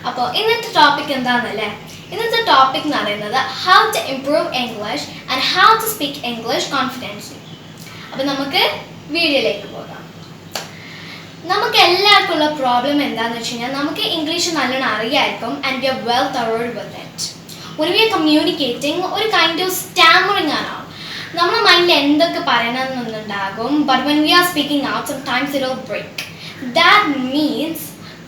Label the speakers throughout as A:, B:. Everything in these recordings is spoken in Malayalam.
A: അപ്പോൾ ഇന്നത്തെ ടോപ്പിക് എന്താണെന്നല്ലേ? ഇന്നത്തെ ടോപ്പിക് എന്ന് പറയുന്നത് how to improve English and how to speak English confidentially. അപ്പോൾ നമുക്ക് വീഡിയോയിലേക്ക് പോകാം. നമുക്ക് എല്ലാവർക്കും ഉള്ള പ്രോബ്ലം എന്താണെന്ന് വെച്ച് കഴിഞ്ഞാൽ നമുക്ക് ഇംഗ്ലീഷ് നല്ലോണം അറിയായിരിക്കും and we are well thorough with it. when we are communicating ഒരു കൈൻഡ് ഓഫ് സ്റ്റാമറിങ് ആണ്. നമ്മുടെ മൈൻഡിൽ എന്തൊക്കെ പറയണമെന്നുണ്ടാകും, but when we are speaking out sometimes it will break. that means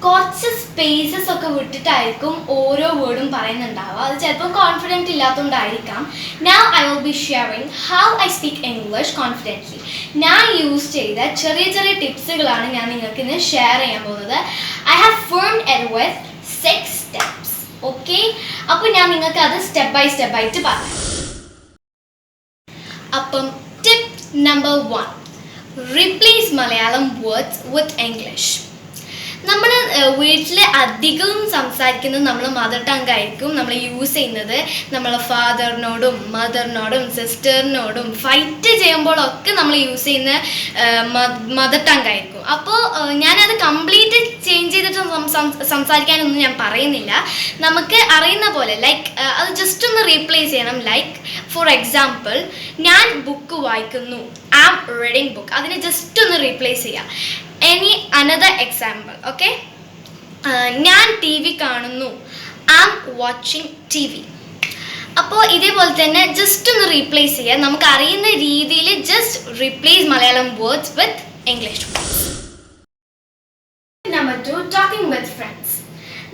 A: കുറച്ച് സ്പേസസ് ഒക്കെ വിട്ടിട്ടായിരിക്കും ഓരോ വേർഡും പറയുന്നുണ്ടാവുക. അത് ചിലപ്പോൾ confident ഇല്ലാത്തതുകൊണ്ടായിരിക്കാം. Now I will be sharing how I speak English confidently. ഞാൻ യൂസ് ചെയ്ത ചെറിയ ചെറിയ ടിപ്സുകളാണ് ഞാൻ നിങ്ങൾക്ക് ഇന്ന് ഷെയർ ചെയ്യാൻ പോകുന്നത്. I have formed it with 6 steps. Okay, അപ്പോൾ ഞാൻ നിങ്ങൾക്ക് അത് സ്റ്റെപ്പ് ബൈ സ്റ്റെപ്പ് ആയിട്ട് പറയാം. അപ്പം tip number 1, replace Malayalam words with English. നമ്മൾ വീട്ടിൽ അധികവും സംസാരിക്കുന്നത് നമ്മൾ മദർ ടങ് ആയിരിക്കും. നമ്മൾ യൂസ് ചെയ്യുന്നത് നമ്മളെ ഫാദറിനോടും മദറിനോടും സിസ്റ്ററിനോടും ഫൈറ്റ് ചെയ്യുമ്പോഴൊക്കെ നമ്മൾ യൂസ് ചെയ്യുന്ന മദർ ടങ് ആയിരിക്കും. അപ്പോൾ ഞാനത് കംപ്ലീറ്റ് ചേഞ്ച് ചെയ്തിട്ട് സംസാരിക്കാനൊന്നും ഞാൻ പറയുന്നില്ല. നമുക്ക് അറിയുന്ന പോലെ ലൈക്ക് അത് ജസ്റ്റ് ഒന്ന് റീപ്ലേസ് ചെയ്യണം. ലൈക്ക് ഫോർ എക്സാമ്പിൾ, ഞാൻ ബുക്ക് വായിക്കുന്നു, ഐ ആം റീഡിങ് ബുക്ക്. അതിനെ ജസ്റ്റ് ഒന്ന് റീപ്ലേസ് ചെയ്യാം. Any another example, okay? ഞാൻ ടി വി കാണുന്നു, I am watching TV. അപ്പോൾ ഇതേപോലെ തന്നെ ജസ്റ്റ് ഒന്ന് റീപ്ലേസ് ചെയ്യുക. നമുക്ക് അറിയുന്ന രീതിയിൽ just replace Malayalam words with English words. Number 2, talking with friends.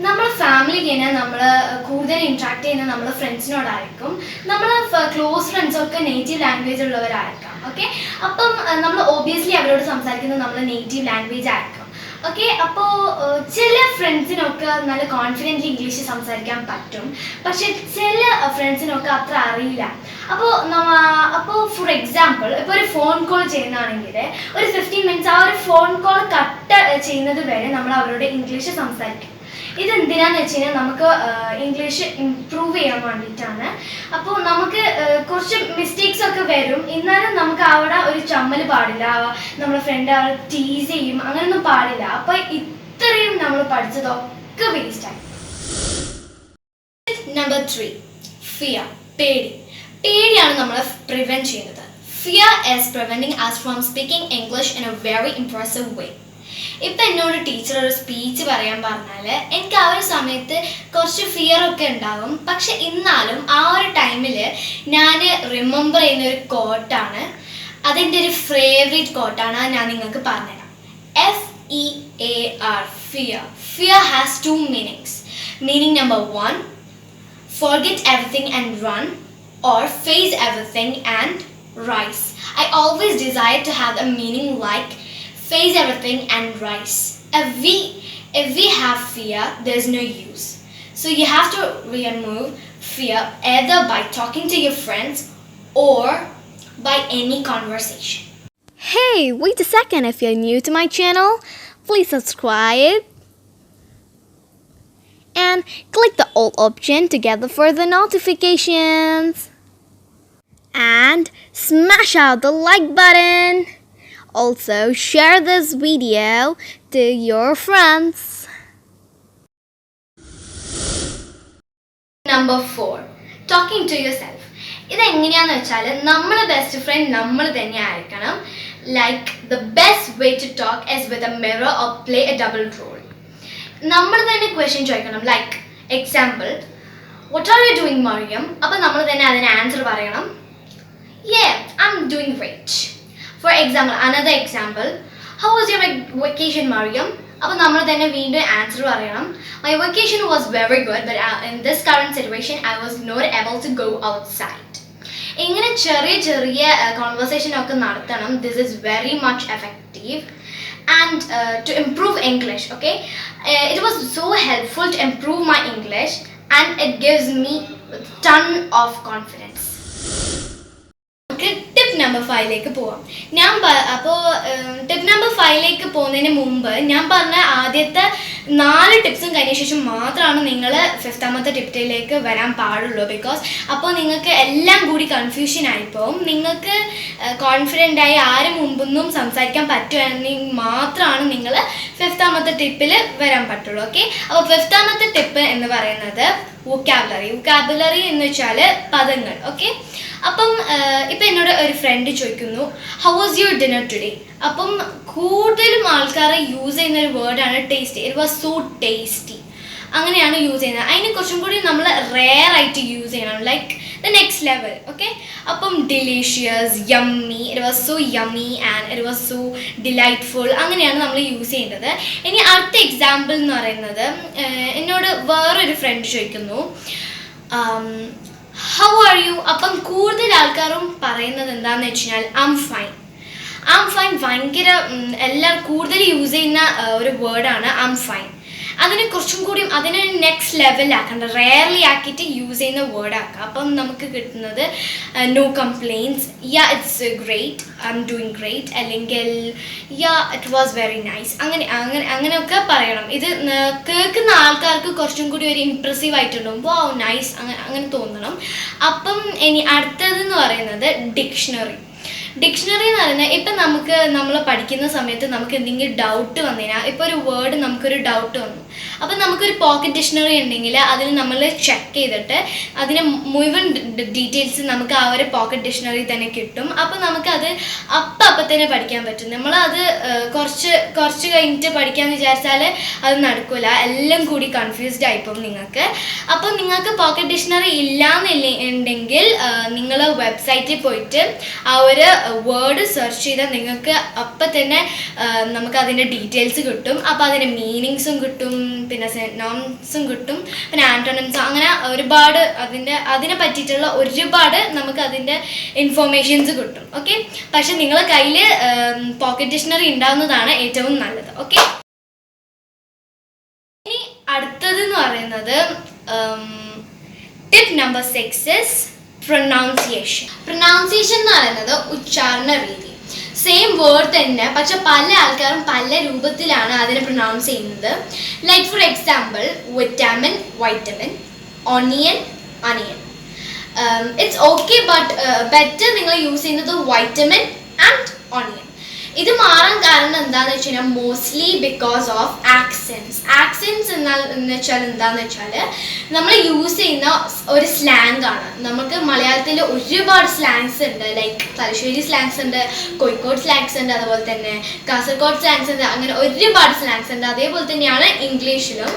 A: നമ്മൾ ഫാമിലിക്ക് തന്നെ നമ്മൾ കൂടുതൽ ഇൻട്രാക്ട് ചെയ്യുന്നത് നമ്മുടെ ഫ്രണ്ട്സിനോടായിരിക്കും. നമ്മൾ ക്ലോസ് ഫ്രണ്ട്സൊക്കെ നേറ്റീവ് ലാംഗ്വേജ് ഉള്ളവരായിരിക്കാം. ഓക്കെ, അപ്പം നമ്മൾ ഒബിയസ്ലി അവരോട് സംസാരിക്കുന്നത് നമ്മൾ നേറ്റീവ് ലാംഗ്വേജ് ആയിരിക്കും. ഓക്കെ, അപ്പോൾ ചില ഫ്രണ്ട്സിനൊക്കെ നല്ല കോൺഫിഡൻ്റ്ലി ഇംഗ്ലീഷ് സംസാരിക്കാൻ പറ്റും, പക്ഷെ ചില ഫ്രണ്ട്സിനൊക്കെ അത്ര അറിയില്ല. അപ്പോൾ ഫോർ എക്സാമ്പിൾ, ഇപ്പോൾ ഒരു ഫോൺ കോൾ ചെയ്യുന്നതാണെങ്കിൽ ഒരു 15 മിനിറ്റ്സ് ആ ഒരു ഫോൺ കോൾ കട്ട് ചെയ്യുന്നത് വരെ നമ്മൾ അവരോട് ഇംഗ്ലീഷ് സംസാരിക്കും. ഇതെന്തിനാന്ന് വെച്ച് കഴിഞ്ഞാൽ നമുക്ക് ഇംഗ്ലീഷ് ഇംപ്രൂവ് ചെയ്യാൻ വേണ്ടിയിട്ടാണ്. അപ്പോൾ നമുക്ക് കുറച്ച് മിസ്റ്റേക്സ് ഒക്കെ വരും, എന്നാലും നമുക്ക് അവിടെ ഒരു ചമ്മൽ പാടില്ല. നമ്മുടെ ഫ്രണ്ട് അവിടെ ടീസ് ചെയ്യും, അങ്ങനെയൊന്നും പാടില്ല. അപ്പോൾ ഇത്രയും നമ്മൾ പഠിച്ചതൊക്കെ വേസ്റ്റായി. നമ്പർ 3, ഫിയർ, പേടിയാണ് നമ്മളെ പ്രിവെൻറ്റ് ചെയ്യുന്നത്. Fear is preventing us from speaking English in a very impressive way. ഇപ്പം എന്നോട് ടീച്ചർ ഒരു സ്പീച്ച് പറയാൻ പറഞ്ഞാൽ എനിക്ക് ആ ഒരു സമയത്ത് കുറച്ച് ഫിയറൊക്കെ ഉണ്ടാകും. പക്ഷെ എന്നാലും ആ ഒരു ടൈമിൽ ഞാൻ റിമെമ്പർ ചെയ്യുന്ന ഒരു കോട്ടാണ്, അതെൻ്റെ ഒരു ഫേവറേറ്റ് കോട്ടാണ്. അത് ഞാൻ നിങ്ങൾക്ക് പറഞ്ഞുതരാം. FEAR, fear has 2 meanings. Meaning number 1, forget everything and run, or face everything and rise. I always desire to have a meaning like face everything and rise. If we have fear, there's no use. So you have to remove fear either by talking to your friends or by any conversation.
B: Hey, wait a second. If you're new to my channel, please subscribe and click the all option to get the further notifications. And smash out the like button. Also, share this video to your friends.
A: Number 4, talking to yourself. ഇതെങ്ങനെയാണെന്ന് വെച്ചാൽ നമ്മളെ ബെസ്റ്റ് ഫ്രണ്ട് നമ്മൾ തന്നെ ആയിരിക്കണം. Like the best way to talk is with a mirror or play a double role. നമ്മൾ തന്നെ ക്വസ്റ്റ്യൻ ചോദിക്കണം. Like example, what are you doing Mariam? അപ്പം നമ്മൾ തന്നെ അതിന് ആൻസർ പറയണം. Yeah, I'm doing great. For example, another example, how was your vacation, Mariam? അപ്പോൾ നമ്മൾ തന്നെ വീണ്ടും ആൻസർ പറയണം. My vacation was very good, but in this current situation, I was not able to go outside. ഇങ്ങനെ ചെറിയ ചെറിയ കോൺവെർസേഷൻ ഒക്കെ നടത്തണം. This is very much effective and to improve English, okay? It was so helpful to improve my English and it gives me a ton of confidence. Tip number 5ലേക്ക് പോവാം. അപ്പോൾ ടിപ്പ് നമ്പർ 5ലേക്ക് പോകുന്നതിന് മുമ്പ് ഞാൻ പറഞ്ഞ ആദ്യത്തെ 4 ടിപ്സും കഴിഞ്ഞ ശേഷം മാത്രമാണ് നിങ്ങൾ 5ാമത്തെ ടിപ്പിലേക്ക് വരാൻ പാടുള്ളൂ. ബിക്കോസ് അപ്പോൾ നിങ്ങൾക്ക് എല്ലാം കൂടി കൺഫ്യൂഷൻ ആയിപ്പോവും. നിങ്ങൾക്ക് കോൺഫിഡൻ്റായി ആരും മുമ്പൊന്നും സംസാരിക്കാൻ പറ്റുമെങ്കിൽ മാത്രമാണ് നിങ്ങൾ ഫിഫ്താമത്തെ ടിപ്പിൽ വരാൻ പറ്റുള്ളൂ. ഓക്കെ, അപ്പോൾ ഫിഫ്താമത്തെ ടിപ്പ് എന്ന് പറയുന്നത് വൊക്കാബുലറി എന്ന് വെച്ചാൽ പദങ്ങൾ. ഓക്കെ, അപ്പം ഇപ്പം എന്നോട് ഒരു ഫ്രണ്ട് ചോദിക്കുന്നു how was your dinner today. അപ്പം കൂടുതലും ആൾക്കാർ യൂസ് ചെയ്യുന്ന ഒരു വേർഡാണ് tasty. It was so tasty, അങ്ങനെയാണ് യൂസ് ചെയ്യുന്നത്. അതിന് കുറച്ചും കൂടി നമ്മൾ റെയർ ആയിട്ട് യൂസ് ചെയ്യണം, like the next level. Okay, അപ്പം delicious, yummy, it was so yummy and it was so delightful, അങ്ങനെയാണ് നമ്മൾ യൂസ് ചെയ്യേണ്ടത്. ഇനി അടുത്ത എക്സാമ്പിൾ എന്ന് പറയുന്നത് എന്നോട് വേറൊരു ഫ്രണ്ട് ചോദിക്കുന്നു ഹൗ ആർ യു. അപ്പം കൂടുതൽ ആൾക്കാരും പറയുന്നത് എന്താണെന്ന് വെച്ച് കഴിഞ്ഞാൽ ഐം ഫൈൻ. ഭയങ്കര എല്ലാവരും കൂടുതൽ യൂസ് ചെയ്യുന്ന ഒരു വേർഡാണ് ഐം ഫൈൻ. അതിനെ കുറച്ചും കൂടി അതിനെ നെക്സ്റ്റ് ലെവലാക്കണ്ട, റെയർലി ആക്കിയിട്ട് യൂസ് ചെയ്യുന്ന വേർഡ് ആക്കുക. അപ്പം നമുക്ക് കിട്ടുന്നത് no complaints, ya it's great, I'm doing great, അല്ലെങ്കിൽ ya it was very nice, അങ്ങനെയൊക്കെ പറയണം. ഇത് കേൾക്കുന്ന ആൾക്കാർക്ക് കുറച്ചും കൂടി ഒരു ഇംപ്രസീവ് ആയിട്ടുണ്ടാവും, വൗ നൈസ്, അങ്ങനെ തോന്നണം. അപ്പം ഇനി അടുത്തതെന്ന് പറയുന്നത് ഡിക്ഷണറി എന്ന് പറയുന്നത് ഇപ്പം നമ്മൾ പഠിക്കുന്ന സമയത്ത് നമുക്ക് എന്തെങ്കിലും ഡൗട്ട് വന്നു കഴിഞ്ഞാൽ, ഇപ്പോൾ ഒരു വേർഡ് നമുക്കൊരു ഡൗട്ട് വന്നു, അപ്പം നമുക്കൊരു പോക്കറ്റ് ഡിക്ഷണറി ഉണ്ടെങ്കിൽ അതിൽ നമ്മൾ ചെക്ക് ചെയ്തിട്ട് അതിന് മുഴുവൻ ഡീറ്റെയിൽസ് നമുക്ക് ആ ഒരു പോക്കറ്റ് ഡിക്ഷണറി തന്നെ കിട്ടും. അപ്പം നമുക്കത് അപ്പം തന്നെ പഠിക്കാൻ പറ്റും. നമ്മളത് കുറച്ച് കഴിഞ്ഞിട്ട് പഠിക്കാമെന്ന് വിചാരിച്ചാൽ അത് നടക്കില്ല, എല്ലാം കൂടി കൺഫ്യൂസ്ഡ് ആയിപ്പോവും നിങ്ങൾക്ക്. അപ്പം നിങ്ങൾക്ക് പോക്കറ്റ് ഡിക്ഷണറി ഇല്ലാന്നുണ്ടെങ്കിൽ നിങ്ങൾ വെബ്സൈറ്റിൽ പോയിട്ട് ആ ഒരു വേർഡ് സെർച്ച് ചെയ്താൽ നിങ്ങൾക്ക് അപ്പം തന്നെ നമുക്ക് അതിൻ്റെ ഡീറ്റെയിൽസ് കിട്ടും. അപ്പോൾ അതിൻ്റെ മീനിങ്സും കിട്ടും, പിന്നെ സെനോംസും കിട്ടും, പിന്നെ ആൻറ്റോണിംസും, അങ്ങനെ ഒരുപാട് അതിനെ പറ്റിയിട്ടുള്ള ഒരുപാട് നമുക്ക് അതിൻ്റെ ഇൻഫോർമേഷൻസ് കിട്ടും. ഓക്കെ, പക്ഷെ നിങ്ങളുടെ കയ്യിൽ പോക്കറ്റ് ഡിക്ഷണറി ഉണ്ടാവുന്നതാണ് ഏറ്റവും നല്ലത്. ഓക്കെ, ഇനി അടുത്തതെന്ന് പറയുന്നത് ടിപ്പ് നമ്പർ 6 പ്രൊനൗൺസിയേഷൻ എന്ന് പറയുന്നത് ഉച്ചാരണ രീതി. സെയിം വേർഡ് തന്നെ, പക്ഷെ പല ആൾക്കാരും പല രൂപത്തിലാണ് അതിനെ പ്രൊനൗൺസ് ചെയ്യുന്നത്. Like for example vitamin, vitamin, onion, onion. It's okay, but better നിങ്ങൾ യൂസ് ചെയ്യുന്നത് വൈറ്റമിൻ ആൻഡ് ഓണിയൻ. ഇത് മാറാൻ കാരണം എന്താണെന്ന് വെച്ച് കഴിഞ്ഞാൽ മോസ്റ്റ്ലി ബിക്കോസ് ഓഫ് ആക്സെൻസ് എന്ന് വെച്ചാൽ എന്താണെന്ന് വെച്ചാൽ നമ്മൾ യൂസ് ചെയ്യുന്ന ഒരു സ്ലാങ് ആണ്. നമുക്ക് മലയാളത്തിൽ ഒരുപാട് സ്ലാങ്സ് ഉണ്ട്, ലൈക്ക് തലശ്ശേരി സ്ലാങ്സ് ഉണ്ട്, കോഴിക്കോട് സ്ലാങ്സ് ഉണ്ട്, അതുപോലെ തന്നെ കാസർഗോഡ് സ്ലാങ്സ് ഉണ്ട്, അങ്ങനെ ഒരുപാട് സ്ലാങ്സ് ഉണ്ട്. അതേപോലെ തന്നെയാണ് ഇംഗ്ലീഷിലും.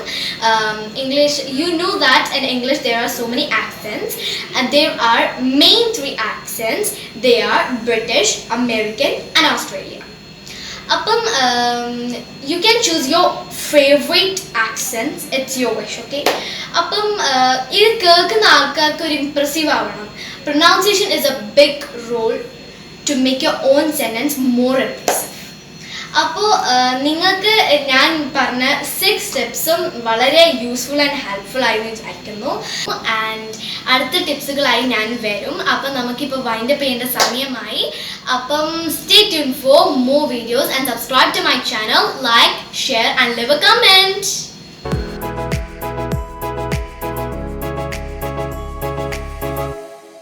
A: You know that in English there are so many accents, and there are main 3 accents. They are British, American and Australian. അപ്പം you can choose your favorite accents, it's your wish. Okay, അപ്പം ഇത് കേൾക്കുന്ന ആൾക്കാർക്ക് ഒരു ഇംപ്രസീവ് ആവണം. Pronunciation is a big role to make your own sentence more impressive. അപ്പോൾ നിങ്ങൾക്ക് ഞാൻ പറഞ്ഞ 6 സ്റ്റെപ്സും വളരെ യൂസ്ഫുൾ ആൻഡ് ഹെൽപ്ഫുൾ ആയി വിചാരിക്കുന്നു. ആൻഡ് അടുത്ത ടിപ്സുകളായി ഞാൻ വരും. അപ്പം നമുക്കിപ്പോൾ വൈൻഡപ്പ് ചെയ്യേണ്ട സമയമായി. അപ്പം stay tune for more videos and subscribe to my channel, like, share and leave a comment.